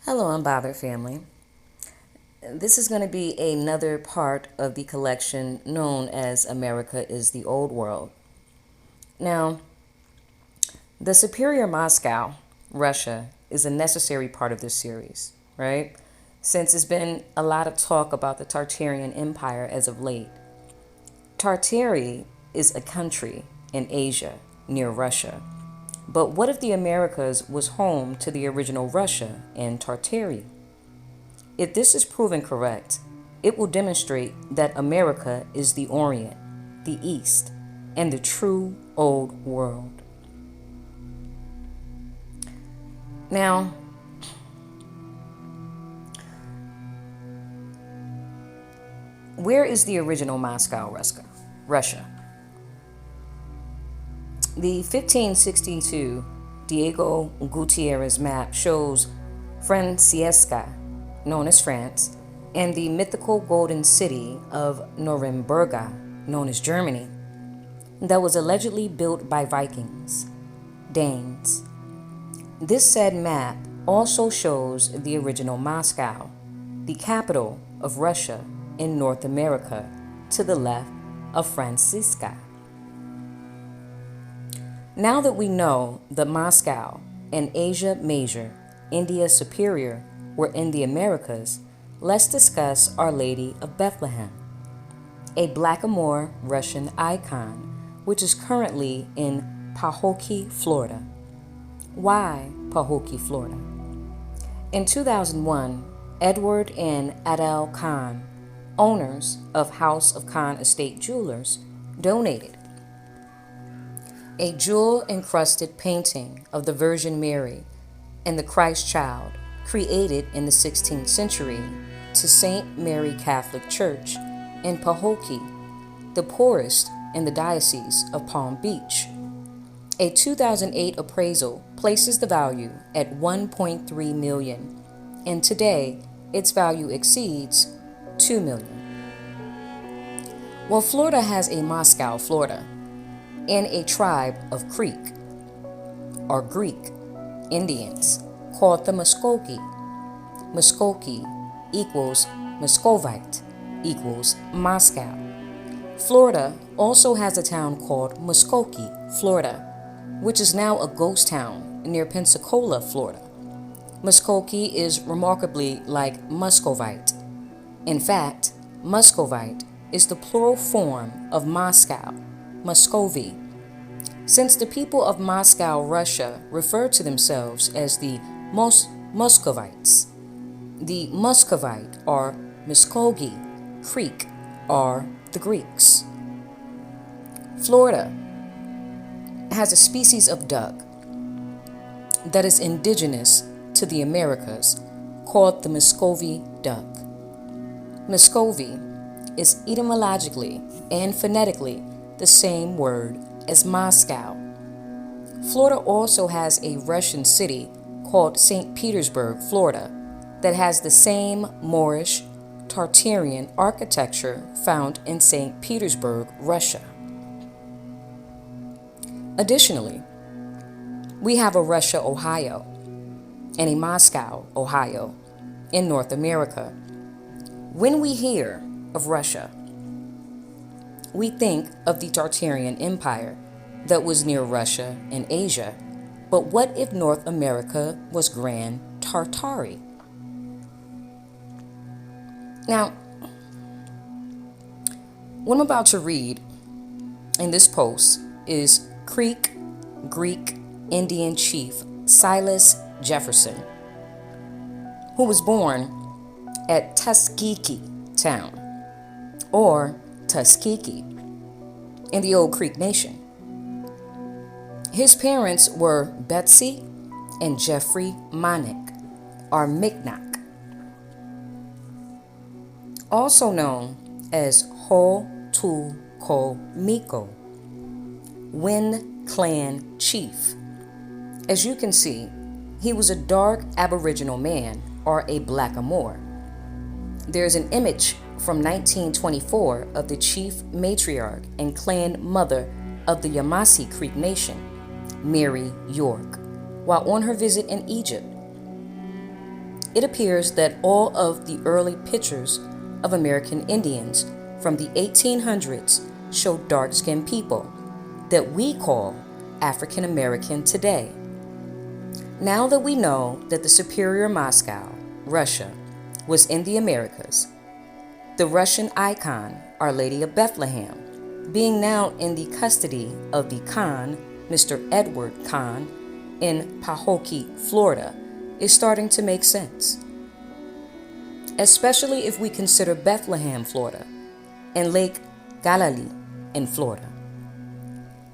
Hello, Unbothered family. This is going to be another part of the collection known as America is the Old World. Now, the Superior Moscow, Russia, is a necessary part of this series, right? Since there's been a lot of talk about the Tartarian Empire as of late. Tartary is a country in Asia near Russia. But what if the Americas was home to the original Russia and Tartary? If this is proven correct, it will demonstrate that America is the Orient, the East, and the true Old World. Now, where is the original Moscow, Russia? The 1562 Diego Gutierrez map shows Franciesca, known as France, and the mythical golden city of Nuremberg, known as Germany, that was allegedly built by Vikings, Danes. This said map also shows the original Moscow, the capital of Russia in North America, to the left of Franciesca. Now that we know that Moscow and Asia Major, India Superior were in the Americas, let's discuss Our Lady of Bethlehem, a blackamoor Russian icon, which is currently in Pahokee, Florida. Why Pahokee, Florida? In 2001, Edward and Adele Khan, owners of House of Khan Estate Jewelers, donated a jewel-encrusted painting of the Virgin Mary and the Christ Child, created in the 16th century, to St. Mary Catholic Church in Pahokee, the poorest in the Diocese of Palm Beach. A 2008 appraisal places the value at $1.3 million, and today its value exceeds $2 million. Well, Florida has a Moscow, Florida, and a tribe of Creek, or Greek, Indians called the Muskogee. Muskogee equals Muscovite equals Moscow. Florida also has a town called Muskogee, Florida, which is now a ghost town near Pensacola, Florida. Muskogee is remarkably like Muscovite. In fact, Muscovite is the plural form of Moscow, Muscovy. Since the people of Moscow, Russia, refer to themselves as the Muscovites, the Muscovite or Muskogee Creek are the Greeks. Florida has a species of duck that is indigenous to the Americas called the Muscovy duck. Muscovy is etymologically and phonetically the same word as Moscow. Florida also has a Russian city called St. Petersburg, Florida, that has the same Moorish Tartarian architecture found in St. Petersburg, Russia. Additionally, we have a Russia, Ohio, and a Moscow, Ohio, in North America. When we hear of Russia, we think of the Tartarian Empire that was near Russia and Asia. But what if North America was Grand Tartary? Now, what I'm about to read in this post is Creek Greek Indian chief Silas Jefferson, who was born at Tuskegee Town, or Tuskegee, in the Old Creek Nation. His parents were Betsy and Jeffrey Monick, or Micmac, also known as Ho Tu Ko Miko, Wind Clan Chief. As you can see, he was a dark Aboriginal man, or a blackamoor. There's an image from 1924 of the chief matriarch and clan mother of the Yamasee Creek Nation, Mary York, while on her visit in Egypt. It appears that all of the early pictures of American Indians from the 1800s show dark-skinned people that we call African American today. Now that we know that the Superior Moscow, Russia, was in the Americas, the Russian icon, Our Lady of Bethlehem, being now in the custody of the Khan, Mr. Edward Khan, in Pahokee, Florida, is starting to make sense. Especially if we consider Bethlehem, Florida, and Lake Galilee in Florida.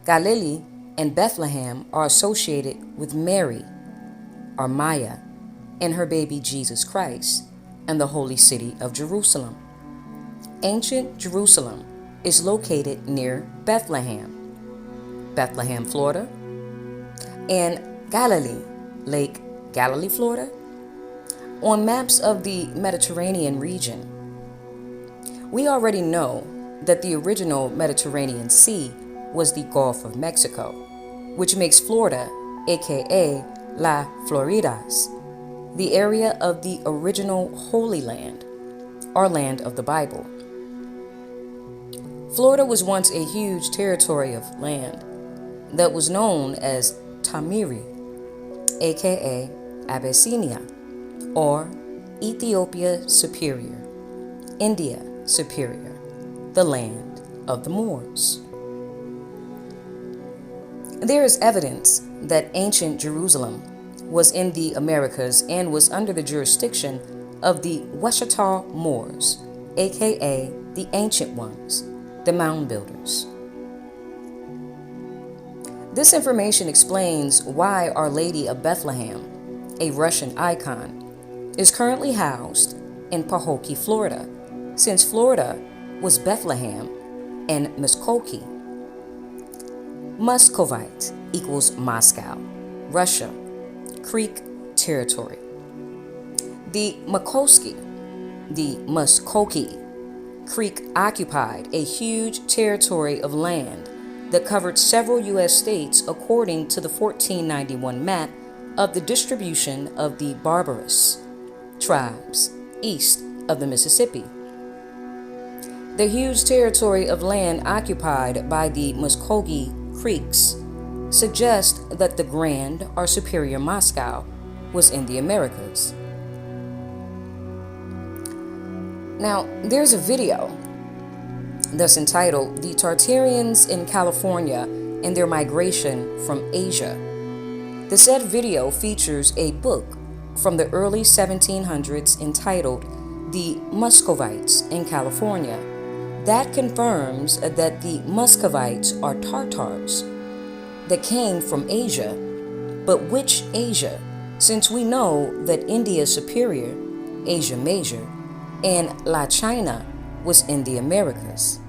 Galilee and Bethlehem are associated with Mary, or Maya, and her baby Jesus Christ, and the holy city of Jerusalem. Ancient Jerusalem is located near Bethlehem, Florida, and Galilee, Lake Galilee, Florida. On maps of the Mediterranean region, we already know that the original Mediterranean Sea was the Gulf of Mexico, which makes Florida, aka La Floridas, the area of the original Holy Land, or land of the Bible. Florida was once a huge territory of land that was known as Tartary, aka Abyssinia, or Ethiopia Superior, India Superior, the land of the Moors. There is evidence that ancient Jerusalem was in the Americas and was under the jurisdiction of the Washita Moors, aka the Ancient Ones, the Mound Builders. This information explains why Our Lady of Bethlehem, a Russian icon, is currently housed in Pahokee, Florida, since Florida was Bethlehem and Muskogee. Muscovite equals Moscow, Russia, Creek territory. The Muskogee Creek occupied a huge territory of land that covered several U.S. states according to the 1491 map of the distribution of the barbarous tribes east of the Mississippi. The huge territory of land occupied by the Muskogee Creeks suggest that the Grand or Superior Moscow was in the Americas. Now, there's a video that's entitled "The Tartarians in California and Their Migration from Asia." The said video features a book from the early 1700s entitled "The Muscovites in California" that confirms that the Muscovites are Tartars that came from Asia. But which Asia, since we know that India Superior, Asia Major, and La China was in the Americas?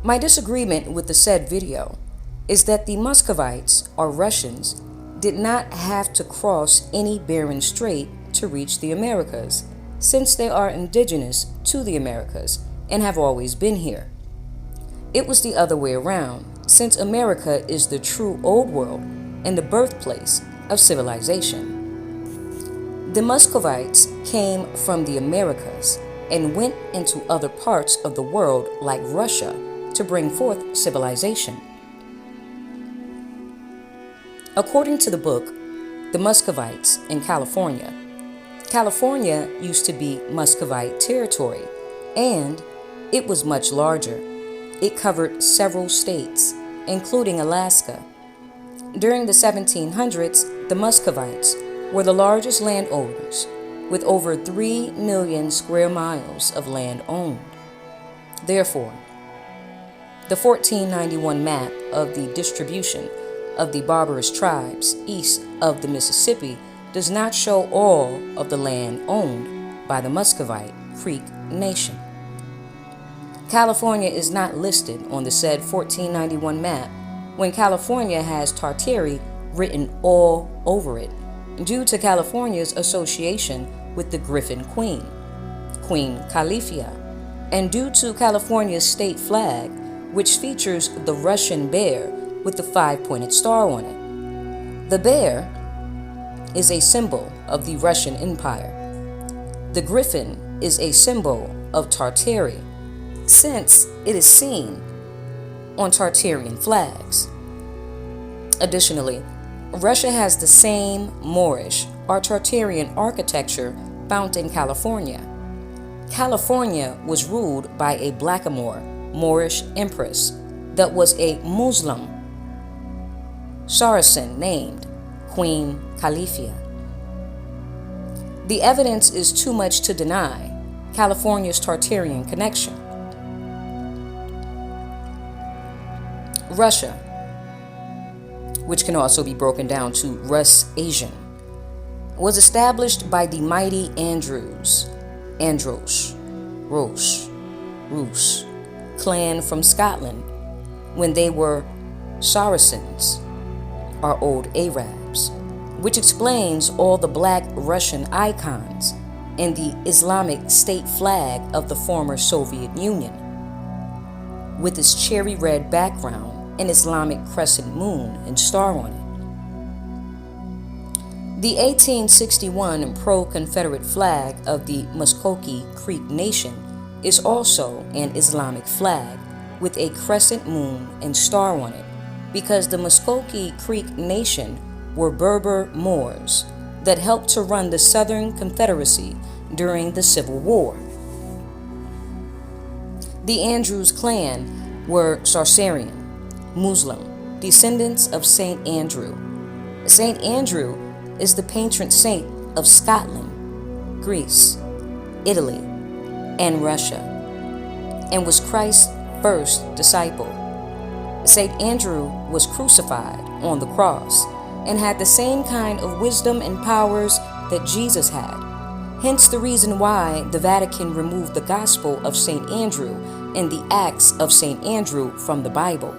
My disagreement with the said video is that the Muscovites, or Russians, did not have to cross any Bering Strait to reach the Americas, since they are indigenous to the Americas and have always been here. It was the other way around, since America is the true Old World and the birthplace of civilization. The Muscovites came from the Americas and went into other parts of the world like Russia to bring forth civilization. According to the book, The Muscovites in California, California used to be Muscovite territory, and it was much larger. It covered several states, including Alaska. During the 1700s, the Muscovites were the largest landowners, with over 3 million square miles of land owned. Therefore, the 1491 map of the distribution of the barbarous tribes east of the Mississippi does not show all of the land owned by the Muscovite Creek Nation. California is not listed on the said 1491 map when California has Tartary written all over it due to California's association with the Griffin Queen, Queen Califia, and due to California's state flag, which features the Russian bear with the five-pointed star on it. The bear is a symbol of the Russian Empire. The griffin is a symbol of Tartary, since it is seen on Tartarian flags. Additionally, Russia has the same Moorish or Tartarian architecture found in California. California was ruled by a blackamoor Moorish empress that was a Muslim Saracen named Queen Califia. The evidence is too much to deny California's Tartarian connection. Russia, which can also be broken down to Rus-Asian, was established by the mighty Rus clan from Scotland when they were Saracens, or Old Arabs, which explains all the black Russian icons in the Islamic state flag of the former Soviet Union, with its cherry red background and Islamic crescent moon and star on it. The 1861 pro-Confederate flag of the Muskogee Creek Nation is also an Islamic flag with a crescent moon and star on it, because the Muskogee Creek Nation were Berber Moors that helped to run the Southern Confederacy during the Civil War. The Andrews clan were Tartarian, Muslim, descendants of Saint Andrew. Saint Andrew is the patron saint of Scotland, Greece, Italy, and Russia, and was Christ's first disciple. Saint Andrew was crucified on the cross and had the same kind of wisdom and powers that Jesus had. Hence the reason why the Vatican removed the Gospel of Saint Andrew and the Acts of Saint Andrew from the Bible.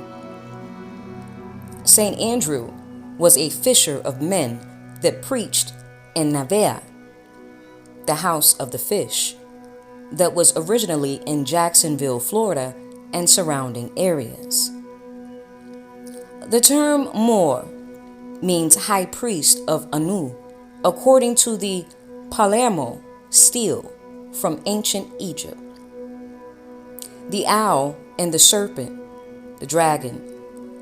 Saint Andrew was a fisher of men that preached in Navea, the house of the fish, that was originally in Jacksonville, Florida, and surrounding areas. The term Moor means high priest of Anu, according to the Palermo stele from ancient Egypt. The owl and the serpent, the dragon,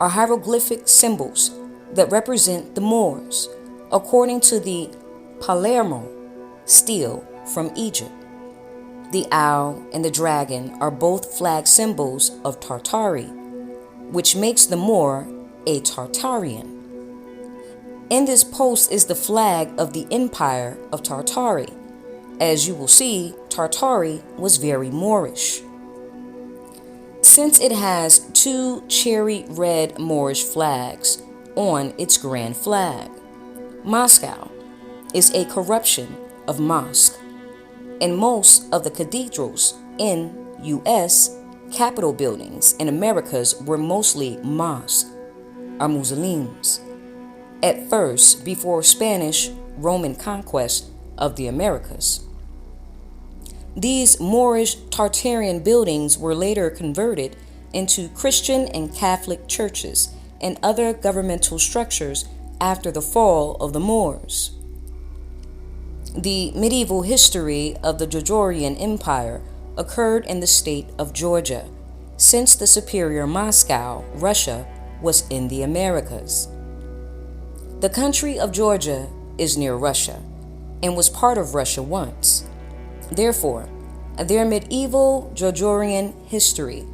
are hieroglyphic symbols that represent the Moors, according to the Palermo stele from Egypt. The owl and the dragon are both flag symbols of Tartary, which makes the Moor a Tartarian. In this post is the flag of the Empire of Tartary. As you will see, Tartary was very Moorish. Since it has two cherry red Moorish flags on its grand flag, Moscow is a corruption of mosque, and most of the cathedrals in U.S. Capitol buildings in Americas were mostly mosques or mausoleums, at first before Spanish Roman conquest of the Americas. These Moorish Tartarian buildings were later converted into Christian and Catholic churches and other governmental structures after the fall of the Moors. The medieval history of the Georgian Empire occurred in the state of Georgia, since the superior Moscow, Russia, was in the Americas. The country of Georgia is near Russia and was part of Russia once. Therefore, their medieval Georgian history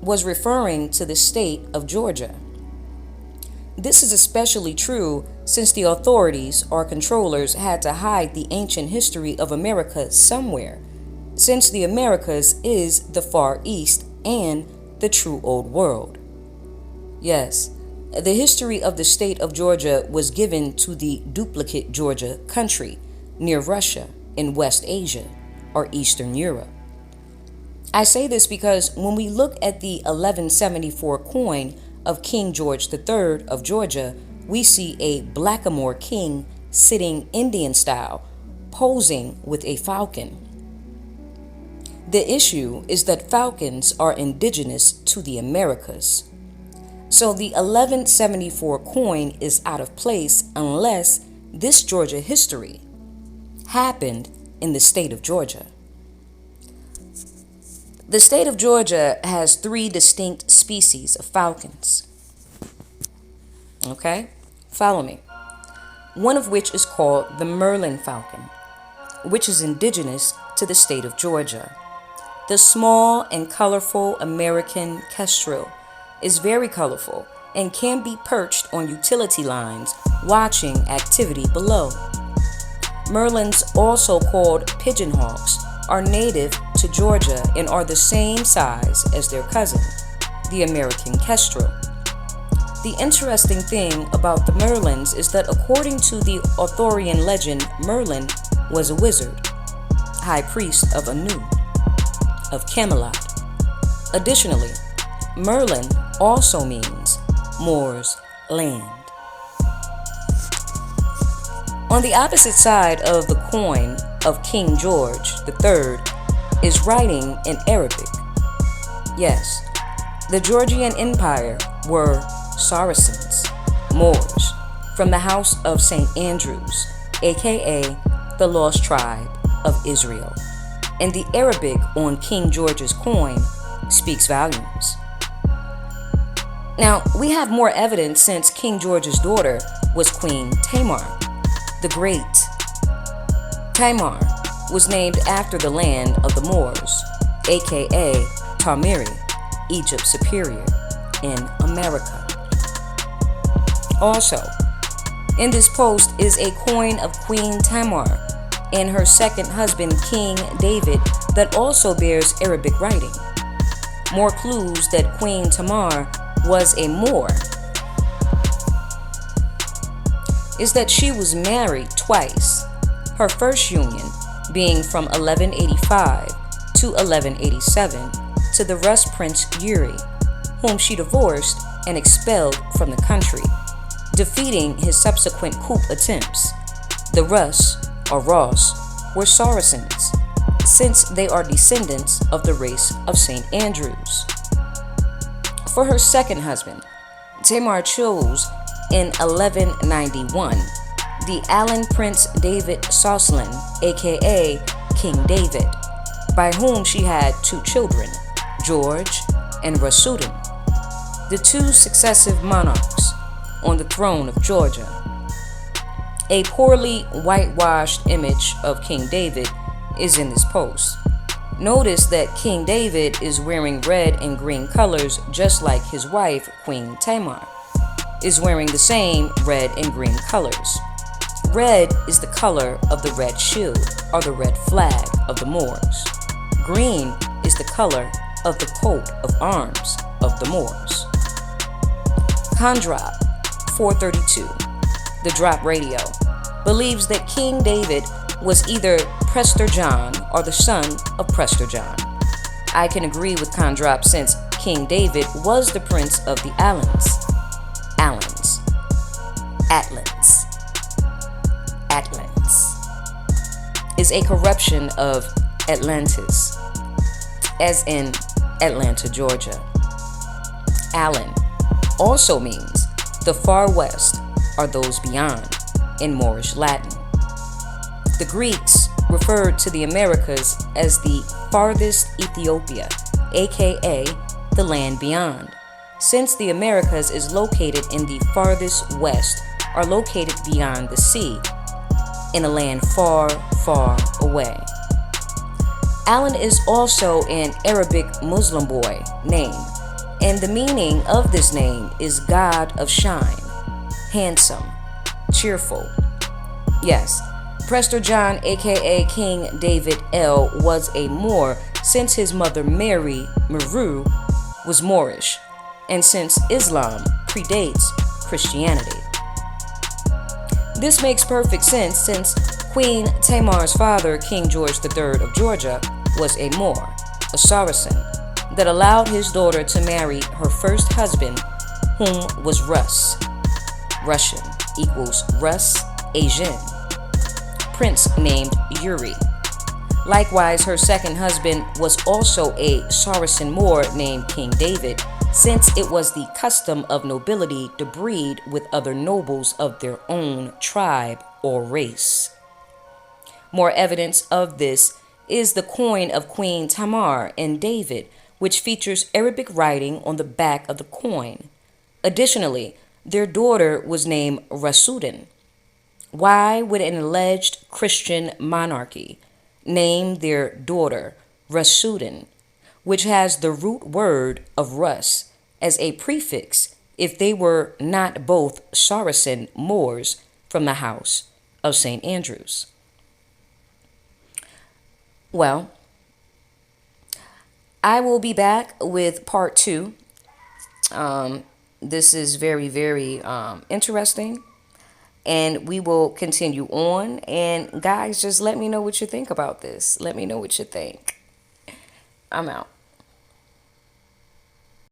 was referring to the state of Georgia. This is especially true since the authorities or controllers had to hide the ancient history of America somewhere, since the Americas is the Far East and the true Old World. Yes, the history of the state of Georgia was given to the duplicate Georgia country near Russia in West Asia or Eastern Europe. I say this because when we look at the 1174 coin of King George III of Georgia, we see a blackamoor king sitting Indian style, posing with a falcon. The issue is that falcons are indigenous to the Americas. So the 1174 coin is out of place unless this Georgia history happened in the state of Georgia. The state of Georgia has 3 distinct species of falcons. Okay? Follow me. One of which is called the Merlin falcon, which is indigenous to the state of Georgia. The small and colorful American kestrel is very colorful and can be perched on utility lines watching activity below. Merlins, also called pigeon hawks, are native to Georgia and are the same size as their cousin, the American kestrel. The interesting thing about the Merlins is that according to the Arthurian legend, Merlin was a wizard, high priest of Anu, of Camelot. Additionally, Merlin also means Moor's land. On the opposite side of the coin of King George III is writing in Arabic. Yes, the Georgian Empire were Saracens, Moors, from the house of St. Andrews, aka the lost tribe of Israel. And the Arabic on King George's coin speaks volumes. Now, we have more evidence since King George's daughter was Queen Tamar, the Great. Tamar was named after the land of the Moors, aka Tartary, Egypt Superior, in America. Also, in this post is a coin of Queen Tamar and her second husband, King David, that also bears Arabic writing. More clues that Queen Tamar was a Moor is that she was married twice, her first union being from 1185 to 1187 to the Rus Prince Uri, whom she divorced and expelled from the country, defeating his subsequent coup attempts. The Rus, or Ross, were Saracens, since they are descendants of the race of St. Andrews. For her second husband, Tamar chose in 1191 the Allan Prince David Soslan, aka King David, by whom she had 2 children, George and Rasuddin, the 2 successive monarchs on the throne of Georgia. A poorly whitewashed image of King David is in this post. Notice that King David is wearing red and green colors just like his wife, Queen Tamar, is wearing the same red and green colors. Red is the color of the red shield, or the red flag of the Moors. Green is the color of the coat of arms of the Moors. Kondrop 432, the drop radio, believes that King David was either Prester John or the son of Prester John. I can agree with Kondrop since King David was the prince of the Alans. Atlans is a corruption of Atlantis, as in Atlanta, Georgia. Alan also means the far west or those beyond in Moorish Latin. The Greeks referred to the Americas as the farthest Ethiopia, aka the land beyond, since the Americas is located in the farthest west or located beyond the sea, in a land far, far away. Alan is also an Arabic Muslim boy name, and the meaning of this name is God of shine, handsome, cheerful. Yes, Prester John, aka King David L, was a Moor since his mother Mary, Meru, was Moorish, and since Islam predates Christianity. This makes perfect sense since Queen Tamar's father, King George III of Georgia, was a Moor, a Saracen, that allowed his daughter to marry her first husband, whom was Rus. Russian equals Rus Asian. Prince named Uri. Likewise, her second husband was also a Saracen Moor named King David, since it was the custom of nobility to breed with other nobles of their own tribe or race. More evidence of this is the coin of Queen Tamar and David, which features Arabic writing on the back of the coin. Additionally, their daughter was named Rasudin. Why would an alleged Christian monarchy name their daughter Rasudin, which has the root word of Rus, as a prefix if they were not both Saracen Moors from the house of St. Andrews? Well, I will be back with part two. This is very, very interesting. And we will continue on. And guys, just let me know what you think about this. Let me know what you think. I'm out.